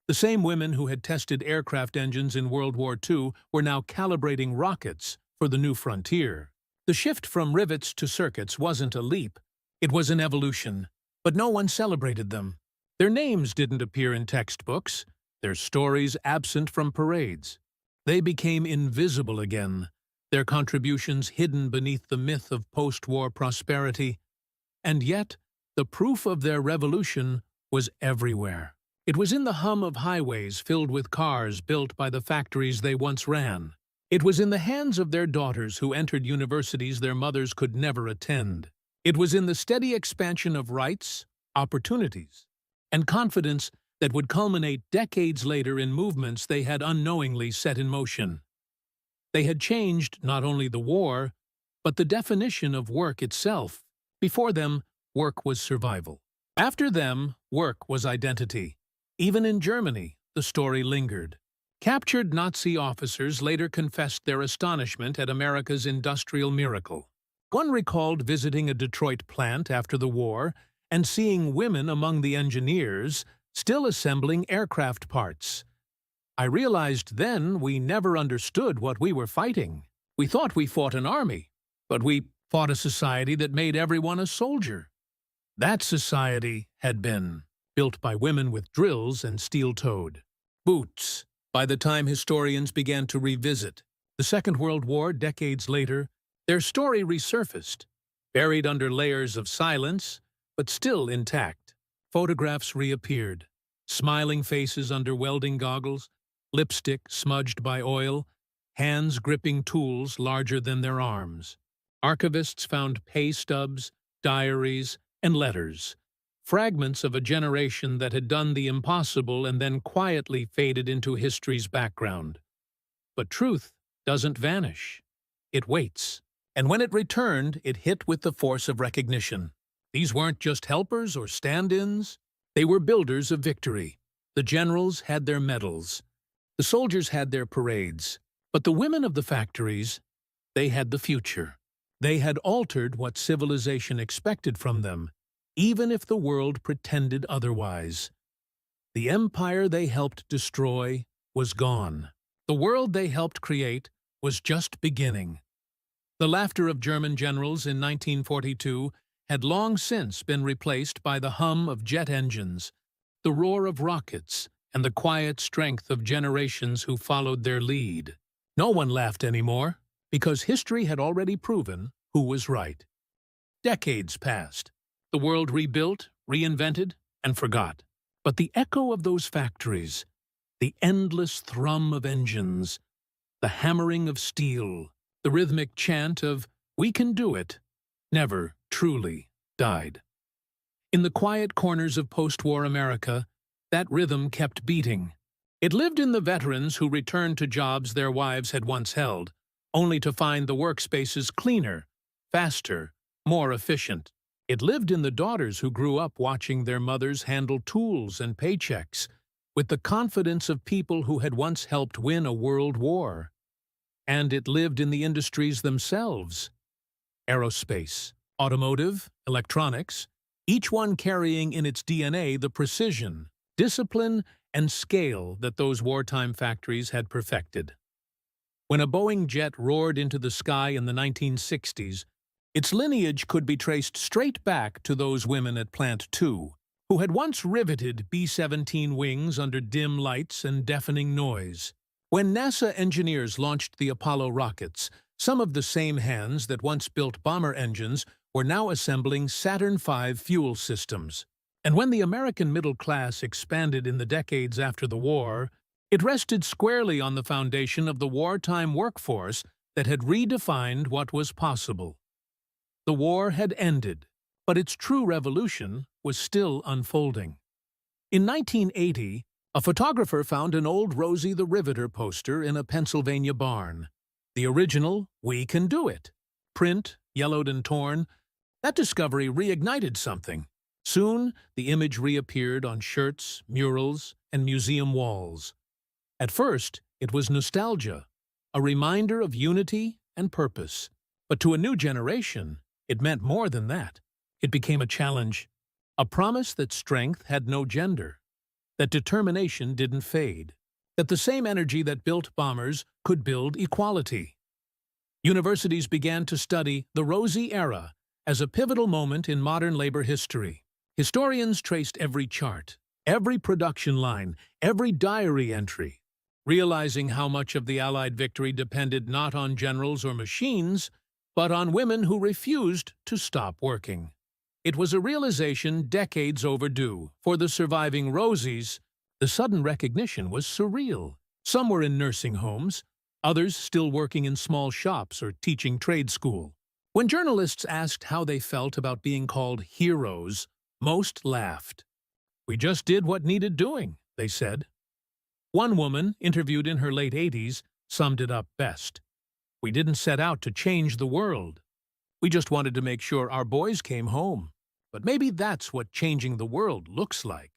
The same women who had tested aircraft engines in World War II were now calibrating rockets for the new frontier. The shift from rivets to circuits wasn't a leap, it was an evolution, but no one celebrated them. Their names didn't appear in textbooks, their stories absent from parades. They became invisible again, their contributions hidden beneath the myth of post-war prosperity. And yet, the proof of their revolution was everywhere. It was in the hum of highways filled with cars built by the factories they once ran. It was in the hands of their daughters who entered universities their mothers could never attend. It was in the steady expansion of rights, opportunities, and confidence that would culminate decades later in movements they had unknowingly set in motion. They had changed not only the war, but the definition of work itself. Before them, work was survival. After them, work was identity. Even in Germany, the story lingered. Captured Nazi officers later confessed their astonishment at America's industrial miracle. One recalled visiting a Detroit plant after the war and seeing women among the engineers still assembling aircraft parts. I realized then we never understood what we were fighting. We thought we fought an army, but we fought a society that made everyone a soldier. That society had been built by women with drills and steel-toed boots. By the time historians began to revisit the Second World War decades later, their story resurfaced, buried under layers of silence, but still intact. Photographs reappeared, smiling faces under welding goggles, lipstick smudged by oil, hands gripping tools larger than their arms. Archivists found pay stubs, diaries, and letters, fragments of a generation that had done the impossible and then quietly faded into history's background. But truth doesn't vanish. It waits. And when it returned, it hit with the force of recognition. These weren't just helpers or stand-ins. They were builders of victory. The generals had their medals. The soldiers had their parades. But the women of the factories, they had the future. They had altered what civilization expected from them, even if the world pretended otherwise. The empire they helped destroy was gone. The world they helped create was just beginning. The laughter of German generals in 1942 had long since been replaced by the hum of jet engines, the roar of rockets, and the quiet strength of generations who followed their lead. No one laughed anymore, because history had already proven who was right. Decades passed. The world rebuilt, reinvented, and forgot. But the echo of those factories, the endless thrum of engines, the hammering of steel, the rhythmic chant of "We can do it," never truly died. In the quiet corners of post-war America, that rhythm kept beating. It lived in the veterans who returned to jobs their wives had once held, only to find the workspaces cleaner, faster, more efficient. It lived in the daughters who grew up watching their mothers handle tools and paychecks with the confidence of people who had once helped win a world war. And it lived in the industries themselves. Aerospace, automotive, electronics, each one carrying in its DNA the precision, discipline, and scale that those wartime factories had perfected. When a Boeing jet roared into the sky in the 1960s, its lineage could be traced straight back to those women at Plant 2, who had once riveted B-17 wings under dim lights and deafening noise. When NASA engineers launched the Apollo rockets, some of the same hands that once built bomber engines were now assembling Saturn V fuel systems. And when the American middle class expanded in the decades after the war, it rested squarely on the foundation of the wartime workforce that had redefined what was possible. The war had ended, but its true revolution was still unfolding. In 1980, a photographer found an old Rosie the Riveter poster in a Pennsylvania barn. The original "We Can Do It" print, yellowed and torn. That discovery reignited something. Soon, the image reappeared on shirts, murals, and museum walls. At first, it was nostalgia, a reminder of unity and purpose. But to a new generation, it meant more than that. It became a challenge, a promise that strength had no gender, that determination didn't fade, that the same energy that built bombers could build equality. Universities began to study the Rosie era as a pivotal moment in modern labor history. Historians traced every chart, every production line, every diary entry, realizing how much of the Allied victory depended not on generals or machines, but on women who refused to stop working. It was a realization decades overdue. For the surviving Rosies, the sudden recognition was surreal. Some were in nursing homes, others still working in small shops or teaching trade school. When journalists asked how they felt about being called heroes, most laughed. "We just did what needed doing," they said. One woman, interviewed in her late 80s, summed it up best. "We didn't set out to change the world. We just wanted to make sure our boys came home. But maybe that's what changing the world looks like."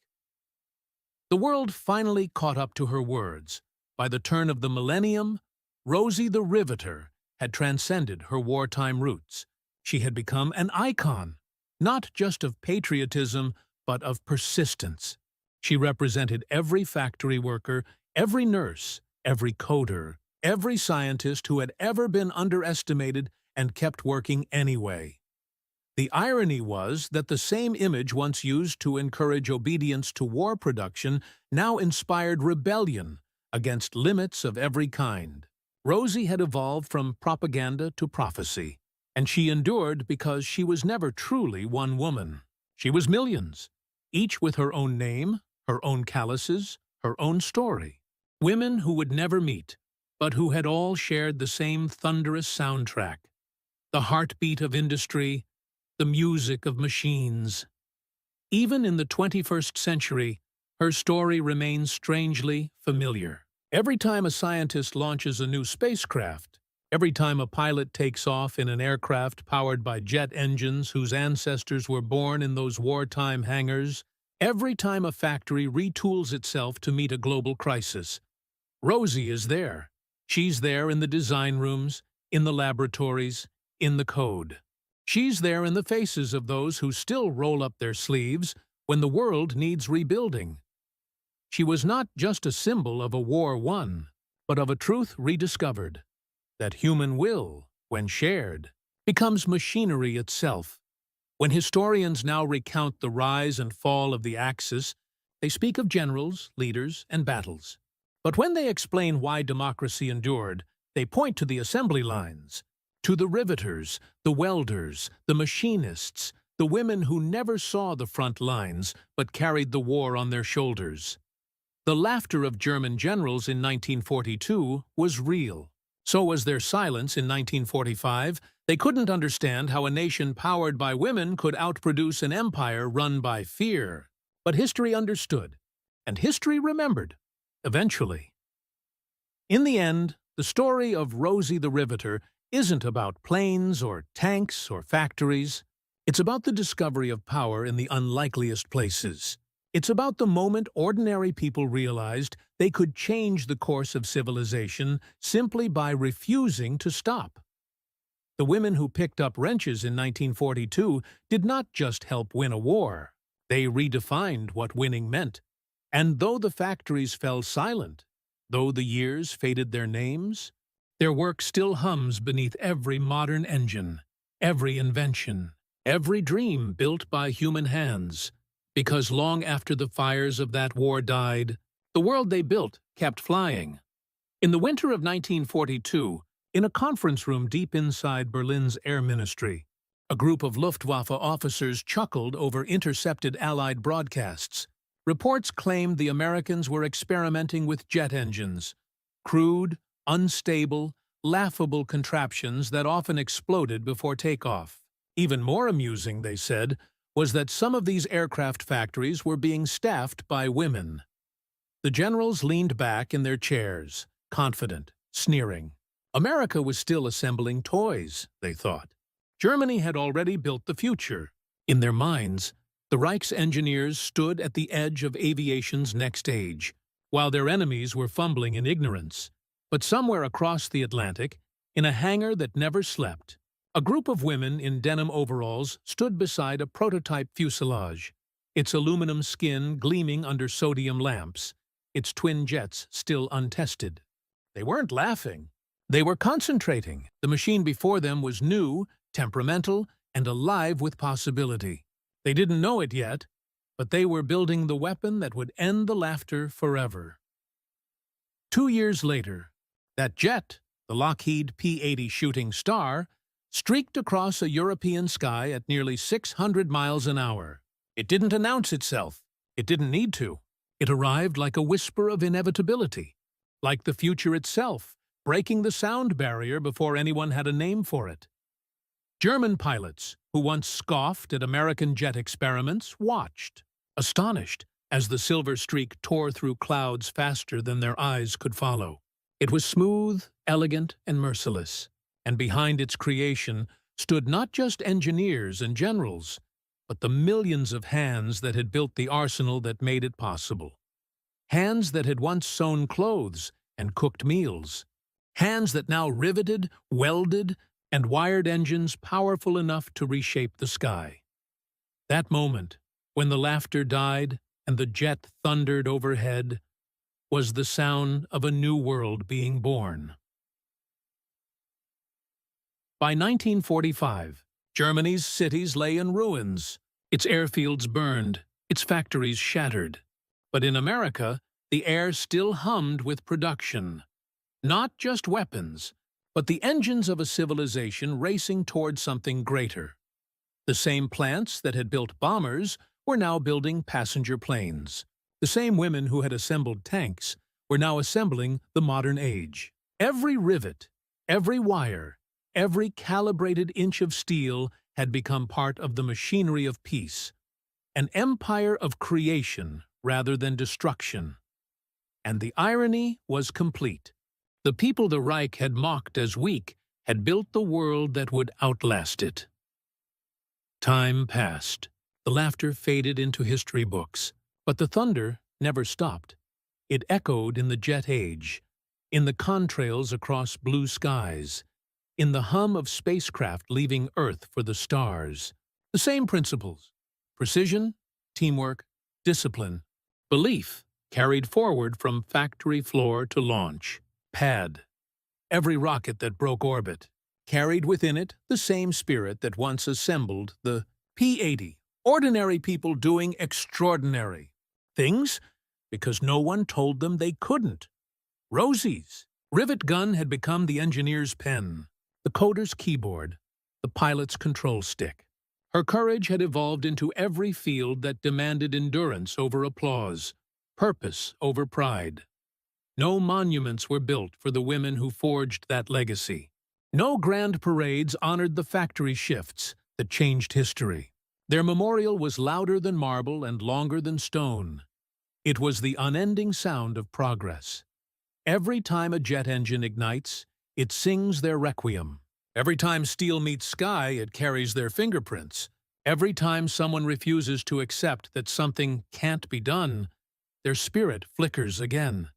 The world finally caught up to her words. By the turn of the millennium, Rosie the Riveter had transcended her wartime roots. She had become an icon, not just of patriotism, but of persistence. She represented every factory worker, every nurse, every coder, every scientist who had ever been underestimated and kept working anyway. The irony was that the same image once used to encourage obedience to war production now inspired rebellion against limits of every kind. Rosie had evolved from propaganda to prophecy, and she endured because she was never truly one woman. She was millions, each with her own name, her own calluses, her own story. Women who would never meet, but who had all shared the same thunderous soundtrack, the heartbeat of industry, the music of machines. Even in the 21st century, her story remains strangely familiar. Every time a scientist launches a new spacecraft, every time a pilot takes off in an aircraft powered by jet engines whose ancestors were born in those wartime hangars, every time a factory retools itself to meet a global crisis, Rosie is there. She's there in the design rooms, in the laboratories, in the code. She's there in the faces of those who still roll up their sleeves when the world needs rebuilding. She was not just a symbol of a war won, but of a truth rediscovered, that human will, when shared, becomes machinery itself. When historians now recount the rise and fall of the Axis, they speak of generals, leaders, and battles. But when they explain why democracy endured, they point to the assembly lines, to the riveters, the welders, the machinists, the women who never saw the front lines but carried the war on their shoulders. The laughter of German generals in 1942 was real. So was their silence in 1945. They couldn't understand how a nation powered by women could outproduce an empire run by fear. But history understood, and history remembered, eventually. In the end, the story of Rosie the Riveter isn't about planes or tanks or factories. It's about the discovery of power in the unlikeliest places. It's about the moment ordinary people realized they could change the course of civilization simply by refusing to stop. The women who picked up wrenches in 1942 did not just help win a war. They redefined what winning meant. And though the factories fell silent, though the years faded their names, their work still hums beneath every modern engine, every invention, every dream built by human hands. Because long after the fires of that war died, the world they built kept flying. In the winter of 1942, in a conference room deep inside Berlin's Air Ministry, a group of Luftwaffe officers chuckled over intercepted Allied broadcasts. Reports claimed the Americans were experimenting with jet engines, crude, unstable, laughable contraptions that often exploded before takeoff. Even more amusing, they said, was that some of these aircraft factories were being staffed by women. The generals leaned back in their chairs, confident, sneering. America was still assembling toys, they thought. Germany had already built the future. In their minds, the Reich's engineers stood at the edge of aviation's next age, while their enemies were fumbling in ignorance. But somewhere across the Atlantic, in a hangar that never slept, a group of women in denim overalls stood beside a prototype fuselage, its aluminum skin gleaming under sodium lamps, its twin jets still untested. They weren't laughing. They were concentrating. The machine before them was new, temperamental, and alive with possibility. They didn't know it yet, but they were building the weapon that would end the laughter forever. 2 years later, that jet, the Lockheed P-80 Shooting Star, streaked across a European sky at nearly 600 miles an hour. It didn't announce itself. It didn't need to. It arrived like a whisper of inevitability, like the future itself, breaking the sound barrier before anyone had a name for it. German pilots, who once scoffed at American jet experiments, watched, astonished, as the silver streak tore through clouds faster than their eyes could follow. It was smooth, elegant, and merciless, and behind its creation stood not just engineers and generals, but the millions of hands that had built the arsenal that made it possible. Hands that had once sewn clothes and cooked meals. Hands that now riveted, welded, and wired engines powerful enough to reshape the sky. That moment, when the laughter died and the jet thundered overhead, was the sound of a new world being born. By 1945, Germany's cities lay in ruins, its airfields burned, its factories shattered. But in America, the air still hummed with production. Not just weapons, but the engines of a civilization racing toward something greater. The same plants that had built bombers were now building passenger planes. The same women who had assembled tanks were now assembling the modern age. Every rivet, every wire, every calibrated inch of steel had become part of the machinery of peace, an empire of creation rather than destruction. And the irony was complete. The people the Reich had mocked as weak had built the world that would outlast it. Time passed. The laughter faded into history books, but the thunder never stopped. It echoed in the jet age, in the contrails across blue skies, in the hum of spacecraft leaving Earth for the stars. The same principles: precision, teamwork, discipline, belief carried forward from factory floor to launch pad. Every rocket that broke orbit carried within it the same spirit that once assembled the P-80. Ordinary people doing extraordinary things because no one told them they couldn't. Rosie's rivet gun had become the engineer's pen, the coder's keyboard, the pilot's control stick. Her courage had evolved into every field that demanded endurance over applause, purpose over pride. No monuments were built for the women who forged that legacy. No grand parades honored the factory shifts that changed history. Their memorial was louder than marble and longer than stone. It was the unending sound of progress. Every time a jet engine ignites, it sings their requiem. Every time steel meets sky, it carries their fingerprints. Every time someone refuses to accept that something can't be done, their spirit flickers again.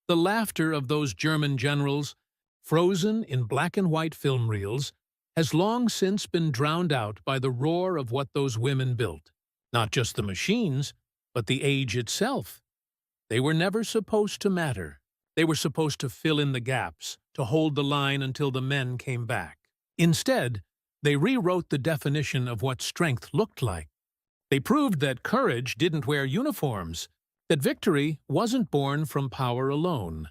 The laughter of those German generals, frozen in black and white film reels, has long since been drowned out by the roar of what those women built. Not just the machines, but the age itself. They were never supposed to matter. They were supposed to fill in the gaps, to hold the line until the men came back. Instead, they rewrote the definition of what strength looked like. They proved that courage didn't wear uniforms, that victory wasn't born from power alone.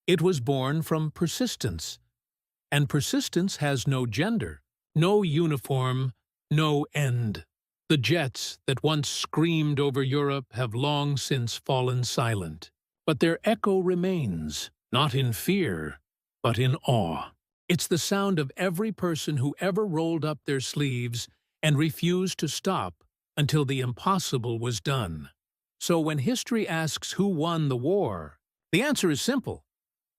It was born from persistence. And persistence has no gender, no uniform, no end. The jets that once screamed over Europe have long since fallen silent. But their echo remains, not in fear, but in awe. It's the sound of every person who ever rolled up their sleeves and refused to stop until the impossible was done. So when history asks who won the war, the answer is simple.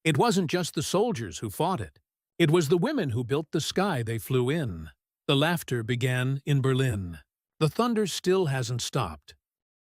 It wasn't just the soldiers who fought it. It was the women who built the sky they flew in. The laughter began in Berlin. The thunder still hasn't stopped.